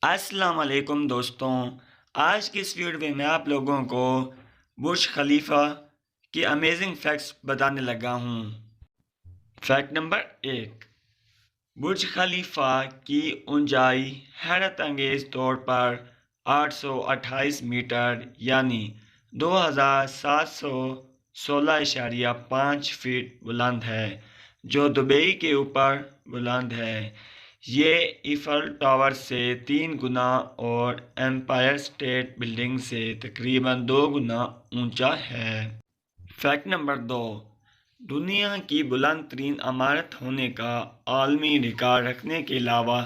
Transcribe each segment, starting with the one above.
السلام علیکم دوستوں، آج کی اس ویڈیو میں آپ لوگوں کو برج خلیفہ کی امیزنگ فیکٹس بتانے لگا ہوں۔ فیکٹ نمبر 1، برج خلیفہ کی اونچائی حیرت انگیز طور پر 828 میٹر یعنی 2716.5 فٹ بلند ہے، جو دبئی کے اوپر بلند ہے۔ یہ ایفل ٹاور سے 3 گنا اور ایمپائر اسٹیٹ بلڈنگ سے تقریباً 2 گنا اونچا ہے۔ فیکٹ نمبر 2، دنیا کی بلند ترین عمارت ہونے کا عالمی ریکارڈ رکھنے کے علاوہ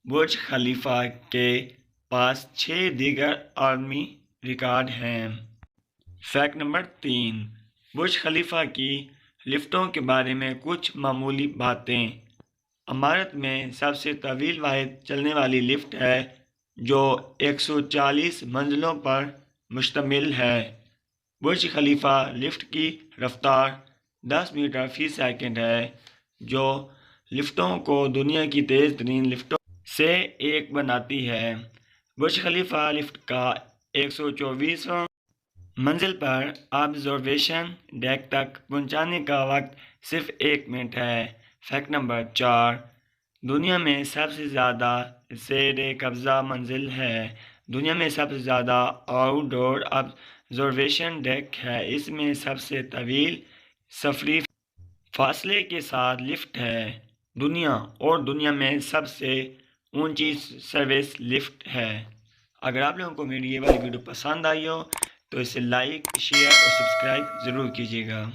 برج خلیفہ کے پاس 6 دیگر عالمی ریکارڈ ہیں۔ فیکٹ نمبر 3، برج خلیفہ کی لفٹوں کے بارے میں کچھ معمولی باتیں۔ عمارت میں سب سے طویل واحد چلنے والی لفٹ ہے جو 140 منزلوں پر مشتمل ہے۔ برج خلیفہ لفٹ کی رفتار 10 میٹر فی سیکنڈ ہے، جو لفٹوں کو دنیا کی تیز ترین لفٹوں سے ایک بناتی ہے۔ برج خلیفہ لفٹ کا 124واں منزل پر آبزرویشن ڈیک تک پہنچانے کا وقت صرف 1 منٹ ہے۔ فیکٹ نمبر 4، دنیا میں سب سے زیادہ زیر قبضہ منزل ہے۔ دنیا میں سب سے زیادہ آؤٹ ڈور آبزرویشن ڈیک ہے۔ اس میں سب سے طویل سفری فاصلے کے ساتھ لفٹ ہے اور دنیا میں سب سے اونچی سروس لفٹ ہے۔ اگر آپ لوگوں کو میری یہ والی ویڈیو پسند آئی ہو تو اسے لائک، شیئر اور سبسکرائب ضرور کیجیے گا۔